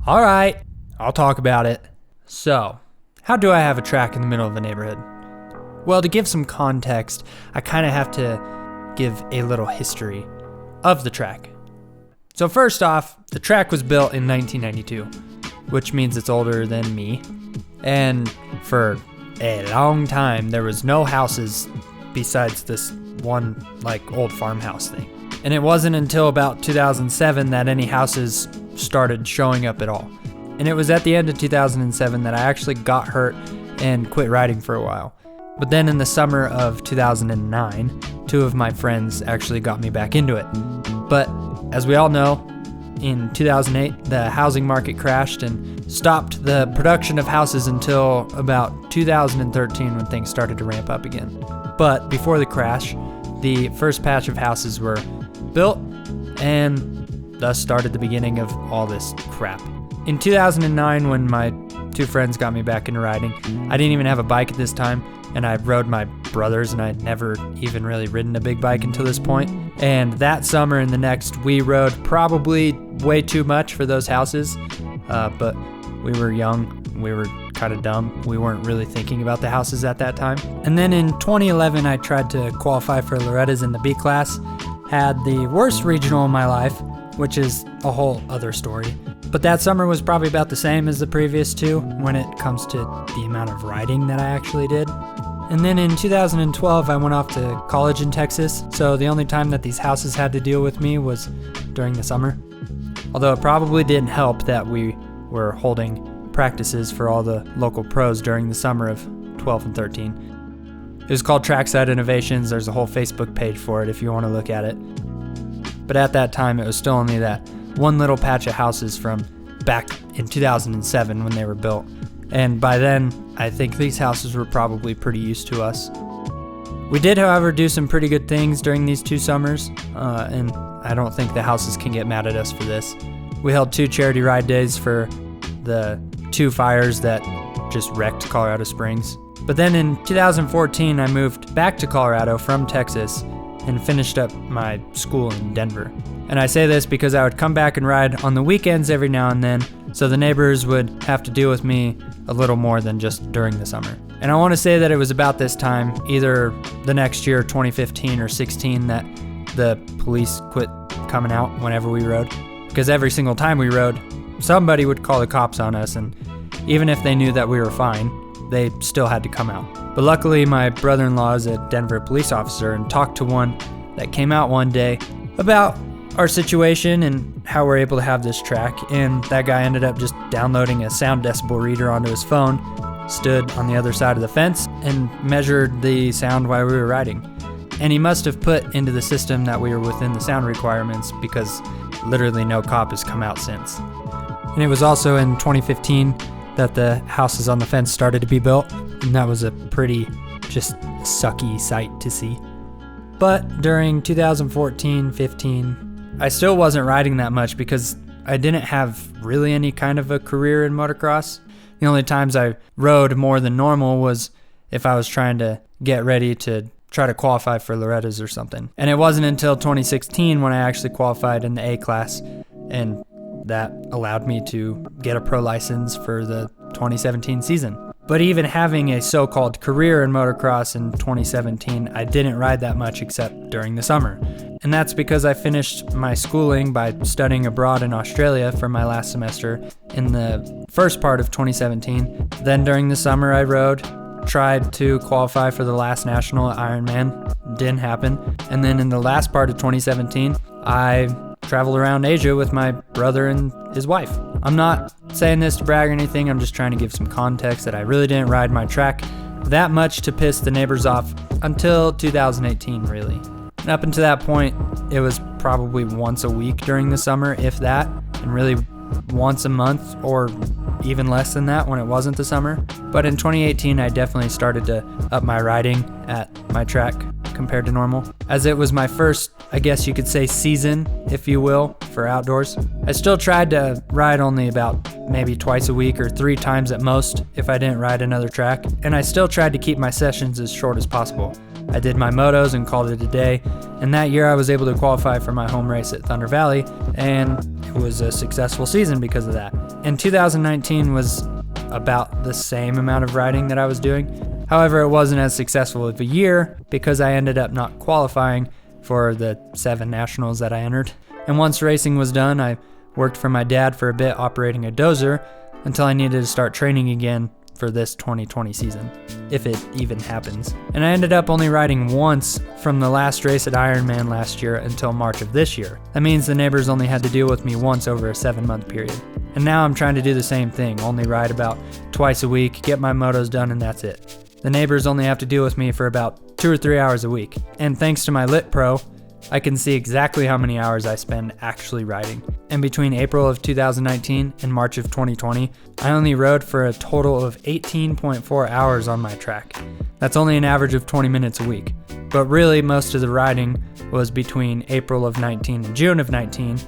All right, I'll talk about it. So, how do I have a track in the middle of a neighborhood? Well, to give some context, I kind of have to give a little history of the track. So first off, the track was built in 1992, which means it's older than me. And for a long time, there was no houses besides this one old farmhouse thing. And it wasn't until about 2007 that any houses started showing up at all. And it was at the end of 2007 that I actually got hurt and quit riding for a while. But then in the summer of 2009, two of my friends actually got me back into it. But as we all know, in 2008, the housing market crashed and stopped the production of houses until about 2013 when things started to ramp up again. But before the crash, the first batch of houses were built, and thus started the beginning of all this crap. In 2009, when my two friends got me back into riding, I didn't even have a bike at this time, and I rode my brother's, and I'd never even really ridden a big bike until this point. And that summer and the next, we rode probably way too much for those houses, but we were young, we were kind of dumb, we weren't really thinking about the houses at that time. And then in 2011, I tried to qualify for Loretta's in the B class, had the worst regional in my life, which is a whole other story. But that summer was probably about the same as the previous two when it comes to the amount of riding that I actually did. And then in 2012, I went off to college in Texas, so the only time that these houses had to deal with me was during the summer. Although it probably didn't help that we were holding practices for all the local pros during the summer of 12 and 13. It was called Trackside Innovations. There's a whole Facebook page for it if you want to look at it. But at that time, it was still only that one little patch of houses from back in 2007 when they were built. And by then, I think these houses were probably pretty used to us. We did, however, do some pretty good things during these 2 summers, and I don't think the houses can get mad at us for this. We held 2 charity ride days for the 2 fires that just wrecked Colorado Springs. But then in 2014, I moved back to Colorado from Texas and finished up my school in Denver. And I say this because I would come back and ride on the weekends every now and then, so the neighbors would have to deal with me a little more than just during the summer. And I want to say that it was about this time, either the next year, 2015 or 16, that the police quit coming out whenever we rode. Because every single time we rode, somebody would call the cops on us, and even if they knew that we were fine, they still had to come out. But luckily, my brother-in-law is a Denver police officer and talked to one that came out one day about our situation and how we're able to have this track. And that guy ended up just downloading a sound decibel reader onto his phone, stood on the other side of the fence, and measured the sound while we were riding. And he must have put into the system that we were within the sound requirements, because literally no cop has come out since. And it was also in 2015 that the houses on the fence started to be built, and that was a pretty just sucky sight to see. But during 2014-15, I still wasn't riding that much because I didn't have really any kind of a career in motocross. The only times I rode more than normal was if I was trying to get ready to try to qualify for Loretta's or something. And it wasn't until 2016 when I actually qualified in the A class, and that allowed me to get a pro license for the 2017 season. But even having a so-called career in motocross in 2017, I didn't ride that much except during the summer. And that's because I finished my schooling by studying abroad in Australia for my last semester in the first part of 2017. Then during the summer I rode, tried to qualify for the last national at Ironman, didn't happen. And then in the last part of 2017, I traveled around Asia with my brother and his wife. I'm not saying this to brag or anything, I'm just trying to give some context that I really didn't ride my track that much to piss the neighbors off until 2018, really. And up until that point, it was probably once a week during the summer, if that, and really once a month or even less than that when it wasn't the summer. But in 2018, I definitely started to up my riding at my track compared to normal, as it was my first, I guess you could say, season, if you will, for outdoors. I still tried to ride only about maybe twice a week or 3 times at most if I didn't ride another track, and I still tried to keep my sessions as short as possible. I did my motos and called it a day, and that year I was able to qualify for my home race at Thunder Valley, and it was a successful season because of that. and 2019 was about the same amount of riding that I was doing. However, it wasn't as successful of a year because I ended up not qualifying for the 7 nationals that I entered. And once racing was done, I worked for my dad for a bit operating a dozer until I needed to start training again for this 2020 season, if it even happens. And I ended up only riding once from the last race at Ironman last year until March of this year. That means the neighbors only had to deal with me once over a 7-month period. And now I'm trying to do the same thing, only ride about twice a week, get my motos done, and that's it. The neighbors only have to deal with me for about 2 or 3 hours a week. And thanks to my Lit Pro, I can see exactly how many hours I spend actually riding. And between April of 2019 and March of 2020, I only rode for a total of 18.4 hours on my track. That's only an average of 20 minutes a week. But really, most of the riding was between April of 19 and June of 19,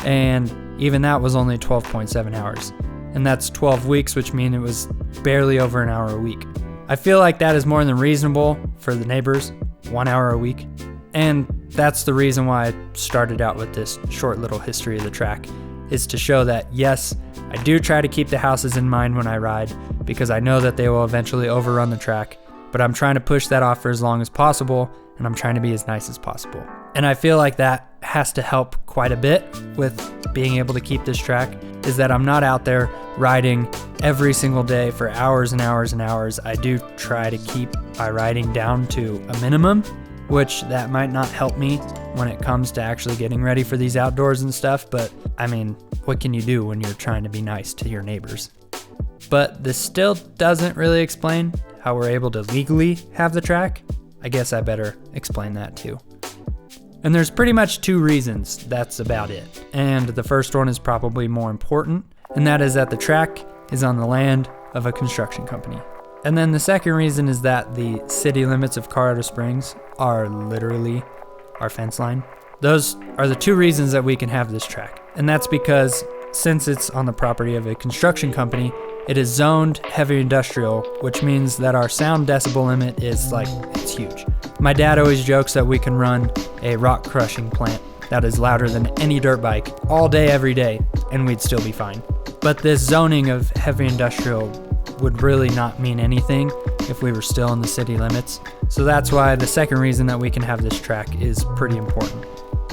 and even that was only 12.7 hours. And that's 12 weeks, which means it was barely over an hour a week. I feel like that is more than reasonable for the neighbors, 1 hour a week. And that's the reason why I started out with this short little history of the track, is to show that yes, I do try to keep the houses in mind when I ride, because I know that they will eventually overrun the track, but I'm trying to push that off for as long as possible, and I'm trying to be as nice as possible. And I feel like that has to help quite a bit with being able to keep this track, is that I'm not out there riding every single day for hours and hours and hours. I do try to keep my riding down to a minimum, which that might not help me when it comes to actually getting ready for these outdoors and stuff, but I mean, what can you do when you're trying to be nice to your neighbors? But this still doesn't really explain how we're able to legally have the track. I guess I better explain that too. And there's pretty much 2 reasons that's about it. And the first one is probably more important, and that is that the track is on the land of a construction company. And then the second reason is that the city limits of Colorado Springs are literally our fence line. Those are the 2 reasons that we can have this track. And that's because since it's on the property of a construction company, it is zoned heavy industrial, which means that our sound decibel limit is it's huge. My dad always jokes that we can run a rock crushing plant that is louder than any dirt bike all day, every day, and we'd still be fine. But this zoning of heavy industrial would really not mean anything if we were still in the city limits. So that's why the second reason that we can have this track is pretty important.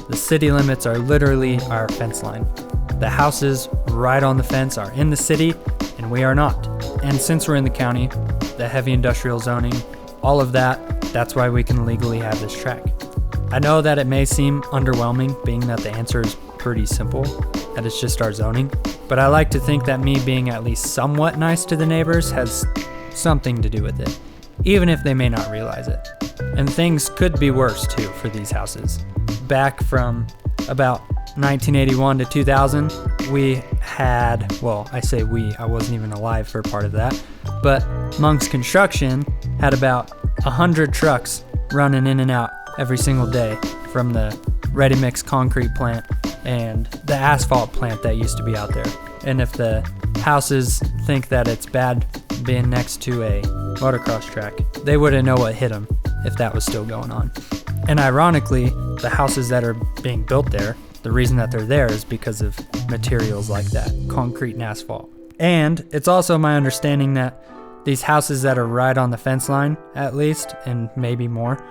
The city limits are literally our fence line. The houses right on the fence are in the city, and we are not. And since we're in the county, the heavy industrial zoning, all of that's why we can legally have this track. I know that it may seem underwhelming, being that the answer is pretty simple, that it's just our zoning, but I like to think that me being at least somewhat nice to the neighbors has something to do with it, even if they may not realize it. And things could be worse too for these houses. Back from about 1981 to 2000, we had, well, I say we, I wasn't even alive for part of that, but Monk's Construction had about 100 trucks running in and out every single day from the ready-mix concrete plant and the asphalt plant that used to be out there. And if the houses think that it's bad being next to a motocross track, they wouldn't know what hit them if that was still going on. And ironically, the houses that are being built there, the reason that they're there is because of materials like that, concrete and asphalt. And it's also my understanding that these houses that are right on the fence line, at least, and maybe more,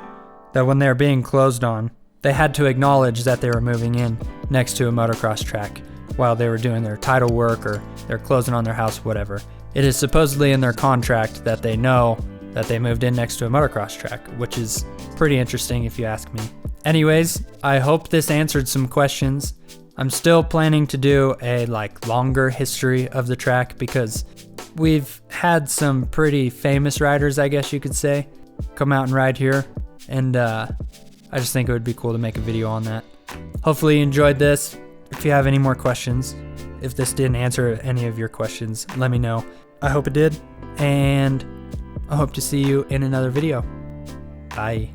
that when they're being closed on, they had to acknowledge that they were moving in next to a motocross track while they were doing their title work or they're closing on their house, whatever. It is supposedly in their contract that they know that they moved in next to a motocross track, which is pretty interesting if you ask me. Anyways, I hope this answered some questions. I'm still planning to do a longer history of the track because we've had some pretty famous riders, I guess you could say, come out and ride here. And I just think it would be cool to make a video on that. Hopefully you enjoyed this. If you have any more questions, if this didn't answer any of your questions, let me know. I hope it did. And I hope to see you in another video. Bye.